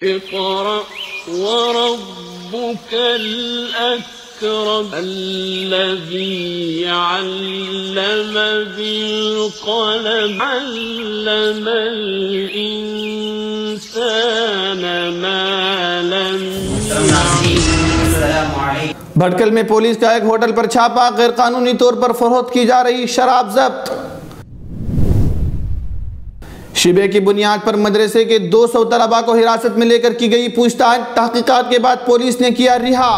اقرأ وربك الأكرم الذي علم بالقلم علم الإنسان ما لم يعلم۔ بھٹکل میں پولیس کا ایک ہوٹل پر چھاپا، غیر قانونی طور پر فروخت کی جا رہی شراب ضبط۔ شبہ کی بنیاد پر مدرسے کے 200 طلباء کو حراست میں لے کر کی گئی پوچھ تاچھ، تحقیقات کے بعد پولیس نے کیا رہا۔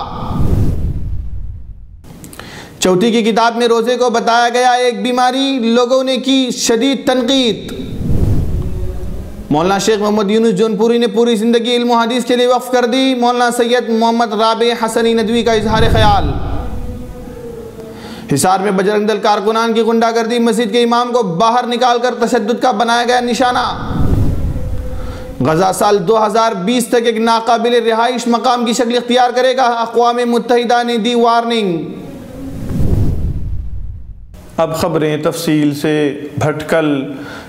چوتھی کی کتاب میں روزے کو بتایا گیا ایک بیماری، لوگوں نے کی شدید تنقید۔ مولانا شیخ محمد یونس جونپوری نے پوری زندگی علم و حدیث کے لیے وقف کر دی، مولانا سید محمد رابع حسنی ندوی کا اظہار خیال۔ حصار میں بجرنگ دل کارکنان کی غنڈہ گردی، مسجد کے امام کو باہر نکال کر تشدد کا بنایا گیا نشانہ۔ غزہ سال 2020 تک ایک ناقابل رہائش مقام کی شکل اختیار کرے گا، اقوام متحدہ نے دی وارننگ۔ اب خبریں تفصیل سے۔ بھٹکل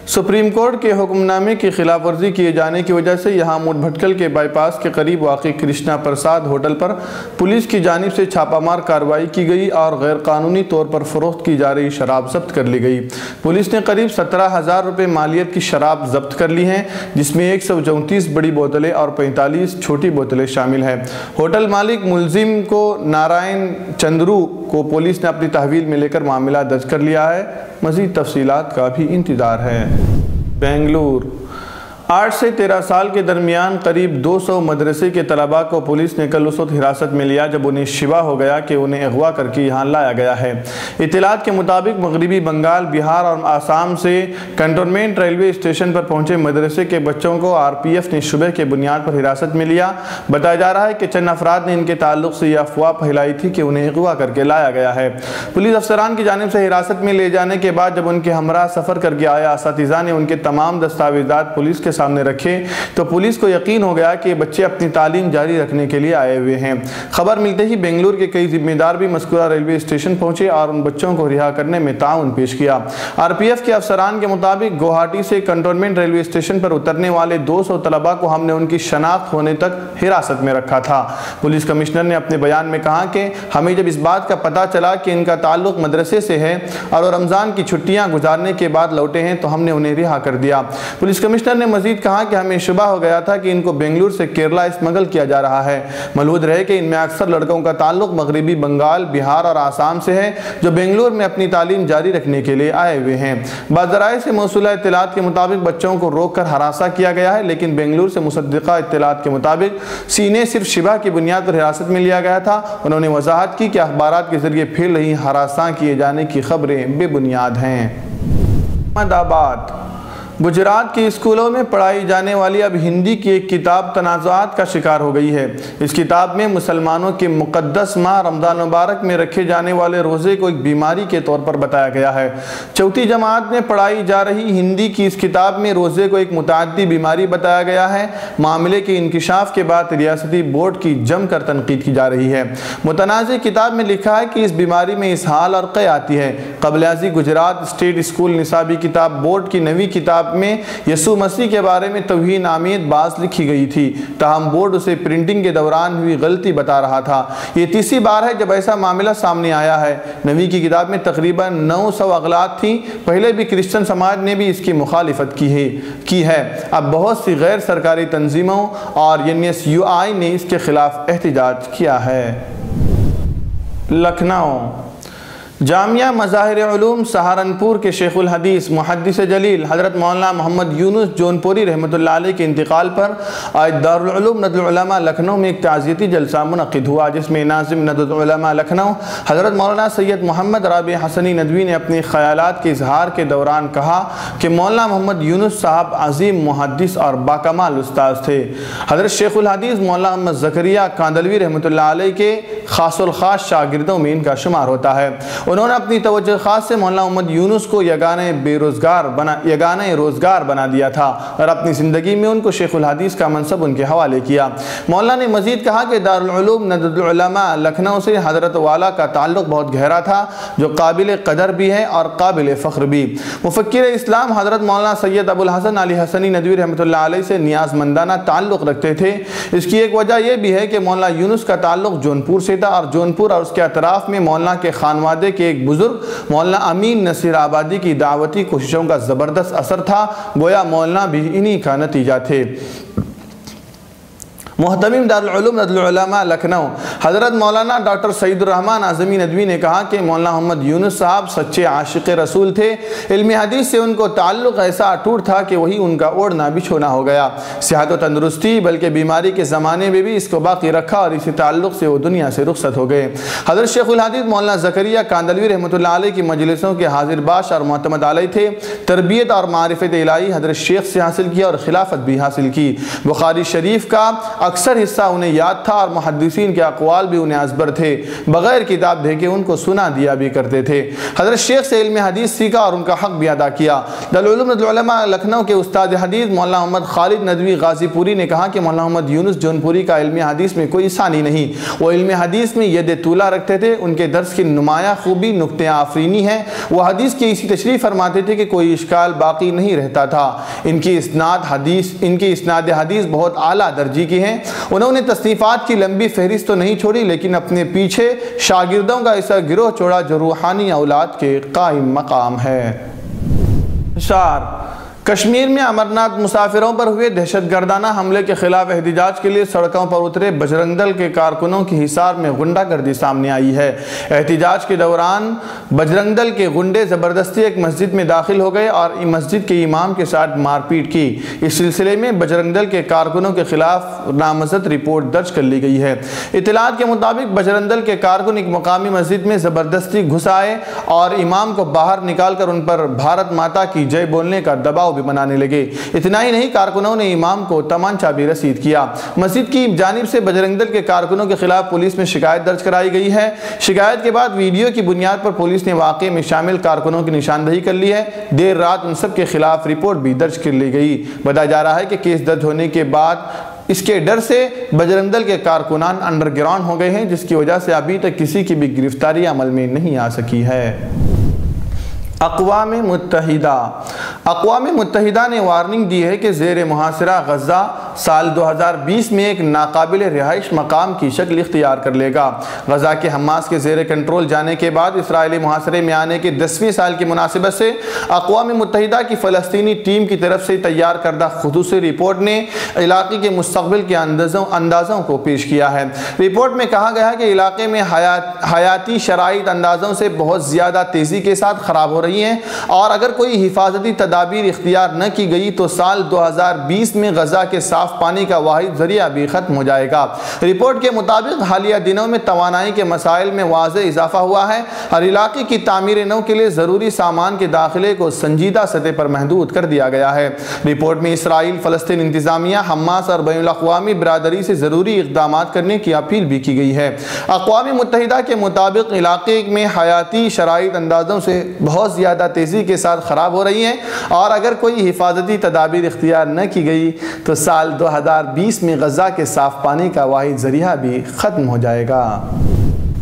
سپریم کورٹ کے حکم نامے کی خلاف ورزی کیے جانے کی وجہ سے یہاں موڈ بھٹکل کے بائی پاس کے قریب واقع کرشنا پرساد ہوٹل پر پولیس کی جانب سے چھاپہ مار کارروائی کی گئی اور غیر قانونی طور پر فروخت کی جا رہی شراب ضبط کر لی گئی۔ پولیس نے قریب 17,000 روپے مالیت کی شراب ضبط کر لی ہیں، جس میں 134 بڑی بوتلیں اور 45 چھوٹی بوتلیں شامل ہیں۔ ہوٹل مالک ملزم کو نارائن چندرو کو پولیس نے اپنی تحویل میں لے کر معاملہ درج کر لیا ہے، مزید تفصیلات کا بھی انتظار ہے۔ بنگلور 8 سے 13 سال کے درمیان قریب 200 مدرسے کے طلباء کو پولیس نے کل اس وقت حراست میں لیا جب انہیں شبہ ہو گیا کہ انہیں اغوا کر کے یہاں لایا گیا ہے۔ اطلاعات کے مطابق مغربی بنگال، بہار اور آسام سے کنٹونمنٹ ریلوے اسٹیشن پر پہنچے مدرسے کے بچوں کو RPF نے شبہ کے بنیاد پر حراست میں لیا۔ بتایا جا رہا ہے کہ چند افراد نے ان کے تعلق سے یہ افواہ پھیلائی تھی کہ انہیں اغوا کر کے لایا گیا ہے۔ پولیس افسران کی جانب سے حراست میں لے جانے کے بعد جب ان کے ہمراہ سفر کر کے آیا اساتذہ نے ان کے تمام دستاویزات پولیس کے سامنے رکھے تو پولیس کو یقین ہو گیا کہ یہ بچے اپنی تعلیم جاری رکھنے کے لیے آئے ہوئے ہیں۔ خبر ملتے ہی بنگلور کے کئی ذمہ دار بھی مذکورہ ریلوے اسٹیشن پہنچے اور ان بچوں کو رہا کرنے میں تعاون پیش کیا۔ RPF کے افسران کے مطابق گوہاٹی سے کنٹونمنٹ ریلوے اسٹیشن پر اترنے والے 200 طلباء کو ہم نے ان کی شناخت ہونے تک حراست میں رکھا تھا۔ پولیس کمشنر نے اپنے بیان میں کہا کہ ہمیں جب اس بات کا پتہ چلا کہ ان کا تعلق مدرسے سے ہے اور وہ رمضان کی چھٹیاں گزارنے کے بعد لوٹے ہیں تو ہم نے انہیں رہا کر دیا۔ پولیس کمشنر نے مزید کہا کہ ہمیں شبہ ہو گیا تھا کہ ان کو بنگلور سے کیرلا اسمگل کیا جا رہا ہے۔ ملحوظ رہے کہ ان میں اکثر لڑکوں کا تعلق مغربی بنگال، بہار اور آسام سے ہے جو بنگلور میں اپنی تعلیم جاری رکھنے کے لیے آئے ہوئے ہیں۔ بعض ذرائع سے موصولہ اطلاعات کے مطابق بچوں کو روک کر ہراساں کیا گیا ہے، لیکن بنگلور سے مصدقہ اطلاعات کے مطابق سینے صرف شبہ کی بنیاد پر حراست میں لیا گیا تھا۔ انہوں نے وضاحت کی کہ اخبارات کے ذریعے پھیل رہی ہراساں کیے جانے کی خبریں بے بنیاد ہیں۔ احمد آباد گجرات کے اسکولوں میں پڑھائی جانے والی اب ہندی کی ایک کتاب تنازعات کا شکار ہو گئی ہے۔ اس کتاب میں مسلمانوں کے مقدس ماہ رمضان مبارک میں رکھے جانے والے روزے کو ایک بیماری کے طور پر بتایا گیا ہے۔ چوتھی جماعت میں پڑھائی جا رہی ہندی کی اس کتاب میں روزے کو ایک متعدی بیماری بتایا گیا ہے۔ معاملے کے انکشاف کے بعد ریاستی بورڈ کی جم کر تنقید کی جا رہی ہے۔ متنازع کتاب میں لکھا ہے کہ اس بیماری میں اسہال اور قے آتی ہے۔ قبل ازیں گجرات اسٹیٹ اسکول نصابی کتاب بورڈ کی نویں کتاب میں یسوع مسیح کے بارے میں توہین آمیز بات لکھی گئی تھی، تاہم بورڈ اسے پرنٹنگ کے دوران ہوئی غلطی بتا رہا تھا۔ یہ تیسری بار ہے جب ایسا معاملہ سامنے آیا ہے۔ نویں کی کتاب میں تقریباً 900 اغلاط تھیں۔ پہلے بھی کرسچن سماج نے بھی اس کی مخالفت کی ہے۔ اب بہت سی غیر سرکاری تنظیموں اور NSUI نے اس کے خلاف احتجاج کیا ہے۔ لکھنؤ جامعہ مظاہر علوم سہارنپور کے شیخ الحدیث محدث جلیل حضرت مولانا محمد یونس جونپوری رحمۃ اللہ علیہ کے انتقال پر آج دارالعلوم ندوۃ العلماء لکھنؤ میں ایک تعزیتی جلسہ منعقد ہوا، جس میں ناظم ندوۃ العلماء لکھنؤ حضرت مولانا سید محمد رابع حسنی ندوی نے اپنے خیالات کے اظہار کے دوران کہا کہ مولانا محمد یونس صاحب عظیم محدث اور باکمال استاذ تھے۔ حضرت شیخ الحدیث مولانا محمد زکریا کاندلوی رحمۃ اللہ علیہ کے خاص الخاص شاگردوں میں ان کا شمار ہوتا ہے۔ انہوں نے اپنی توجہ خاص سے مولانا محمد یونس کو یگانہ روزگار بنا دیا تھا اور اپنی زندگی میں ان کو شیخ الحدیث کا منصب ان کے حوالے کیا۔ مولانا نے مزید کہا کہ دارالعلوم ندوۃ العلماء لکھنؤ سے حضرت والا کا تعلق بہت گہرا تھا، جو قابل قدر بھی ہے اور قابل فخر بھی۔ مفکر اسلام حضرت مولانا سید ابو الحسن علی حسنی ندوی رحمۃ اللہ علیہ سے نیاز مندانہ تعلق رکھتے تھے۔ اس کی ایک وجہ یہ بھی ہے کہ مولانا یونس کا تعلق جونپور سے تھا، اور جونپور اور اس کے اطراف میں مولانا کے خانوادے کے ایک بزرگ مولانا امین نصیر آبادی کی دعوتی کوششوں کا زبردست اثر تھا، گویا مولانا بھی انہی کا نتیجہ تھے۔ محتمم دارالعلوم ندوۃ العلماء لکھنؤ حضرت مولانا ڈاکٹر سعید الرحمن اعظمی ندوی نے کہا کہ مولانا محمد یونس صاحب سچے عاشق رسول تھے۔ علم حدیث سے ان کو تعلق ایسا اٹوٹ تھا کہ وہی ان کا اوڑھنا بچھونا ہو گیا۔ صحت و تندرستی بلکہ بیماری کے زمانے میں بھی اس کو باقی رکھا اور اسی تعلق سے وہ دنیا سے رخصت ہو گئے۔ حضرت شیخ الحدیث مولانا زکریا کاندلوی رحمۃ اللہ علیہ کی مجلسوں کے حاضر باش اور معتمد علیہ تھے۔ تربیت اور معرفت الہی حضرت شیخ سے حاصل کیا اور خلافت بھی حاصل کی۔ بخاری شریف کا اکثر حصہ انہیں یاد تھا اور محدثین کے اقوال بھی انہیں ازبر تھے، بغیر کتاب دیکھے ان کو سنا دیا بھی کرتے تھے۔ حضرت شیخ سے علم حدیث سیکھا اور ان کا حق بھی ادا کیا۔ دارالعلوم ندوۃ العلماء لکھنؤ کے استاد حدیث مولانا محمد خالد ندوی غازی پوری نے کہا کہ مولانا محمد یونس جونپوری کا علم حدیث میں کوئی ثانی نہیں، وہ علم حدیث میں ید طولہ رکھتے تھے۔ ان کے درس کی نمایاں خوبی نکتہ آفرینی ہے۔ وہ حدیث کی اسی تشریح فرماتے تھے کہ کوئی اشکال باقی نہیں رہتا تھا۔ ان کی اسناد حدیث بہت اعلیٰ درجے کی ہیں۔ انہوں نے تصنیفات کی لمبی فہرست تو نہیں چھوڑی، لیکن اپنے پیچھے شاگردوں کا ایسا گروہ چھوڑا جو روحانی اولاد کے قائم مقام ہے۔ کشمیر میں امرناتھ مسافروں پر ہوئے دہشت گردانہ حملے کے خلاف احتجاج کے لیے سڑکوں پر اترے بجرنگ دل کے کارکنوں کی حصار میں غنڈہ گردی سامنے آئی ہے۔ احتجاج کے دوران بجرنگ دل کے غنڈے زبردستی ایک مسجد میں داخل ہو گئے اور مسجد کے امام کے ساتھ مار پیٹ کی۔ اس سلسلے میں بجرنگ دل کے کارکنوں کے خلاف نامزد رپورٹ درج کر لی گئی ہے۔ اطلاعات کے مطابق بجرنگ دل کے کارکن ایک مقامی مسجد میں زبردستی گھس آئے اور امام کو باہر نکال کر ان پر بھارت ماتا کی جے بولنے کا دباؤ بنانے لگے۔ اتنا ہی نہیں، کارکنوں نے امام کو تمانچہ بھی رسید کیا۔ مسجد کی جانب سے بجرنگ دل کے کارکنوں کے خلاف پولیس میں شکایت درج کرائی گئی ہے۔ شکایت کے بعد ویڈیو کی بنیاد پر پولیس نے واقعے میں شامل کارکنوں کی نشاندہی کر لی ہے۔ دیر رات ان سب کے خلاف رپورٹ بھی درج کر لی گئی۔ بتایا جا رہا ہے کہ کیس درج ہونے کے بعد اس کے ڈر سے بجرنگ دل کے کارکنان انڈر گراؤنڈ ہو گئے ہیں، جس کی وجہ سے ابھی تک کسی کی بھی گرفتاری عمل میں نہیں آ سکی ہے۔ اقوام متحدہ نے وارننگ دی ہے کہ زیر محاصرہ غزہ سال 2020 میں ایک ناقابل رہائش مقام کی شکل اختیار کر لے گا۔ غزہ کے حماس کے زیر کنٹرول جانے کے بعد اسرائیلی محاصرے میں آنے کے 10ویں سال کی مناسبت سے اقوام متحدہ کی فلسطینی ٹیم کی طرف سے تیار کردہ خصوصی رپورٹ نے علاقے کے مستقبل کے اندازوں کو پیش کیا ہے۔ رپورٹ میں کہا گیا ہے کہ علاقے میں حیاتی شرائط اندازوں سے بہت زیادہ تیزی کے ساتھ خراب ہو رہی ہیں، اور اگر کوئی حفاظتی تدابیر اختیار نہ کی گئی تو سال 2020 میں غزہ کے صاف پانی کا واحد ذریعہ بھی ختم ہو جائے گا۔ رپورٹ کے مطابق حالیہ دنوں میں توانائی کے مسائل میں واضح اضافہ ہوا ہے اور علاقے کی تعمیر نو کے لیے ضروری سامان کے داخلے کو سنجیدہ سطح پر محدود کر دیا گیا ہے۔ رپورٹ میں اسرائیل، فلسطین انتظامیہ، حماس اور بین الاقوامی برادری سے ضروری اقدامات کرنے کی اپیل بھی کی گئی ہے۔ اقوام متحدہ کے مطابق علاقے میں حیاتی شرائط اندازوں سے بہت زیادہ تیزی کے ساتھ خراب ہو رہی ہیں، اور اگر کوئی حفاظتی تدابیر اختیار نہ کی گئی تو سال 2020 میں غزہ کے صاف پانی کا واحد ذریعہ بھی ختم ہو جائے گا۔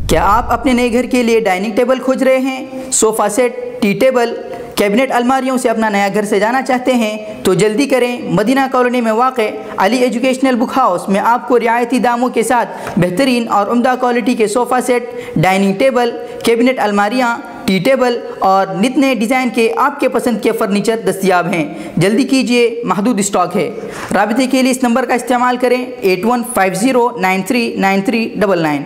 کیا آپ اپنے نئے گھر کے لیے ڈائننگ ٹیبل کھوج رہے ہیں؟ صوفہ سیٹ، ٹی ٹیبل، کیبنٹ الماریوں سے اپنا نیا گھر سجانا چاہتے ہیں تو جلدی کریں۔ مدینہ کالونی میں واقع علی ایجوکیشنل بک ہاؤس میں آپ کو رعایتی داموں کے ساتھ بہترین اور عمدہ کوالٹی کے صوفہ سیٹ، ڈائننگ ٹیبل، کیبنٹ الماریاں، ٹی ٹیبل اور نت نئے ڈیزائن کے آپ کے پسند کے فرنیچر دستیاب ہیں۔ جلدی کیجئے، محدود اسٹاک ہے۔ رابطے کے لیے اس نمبر کا استعمال کریں 8150939399۔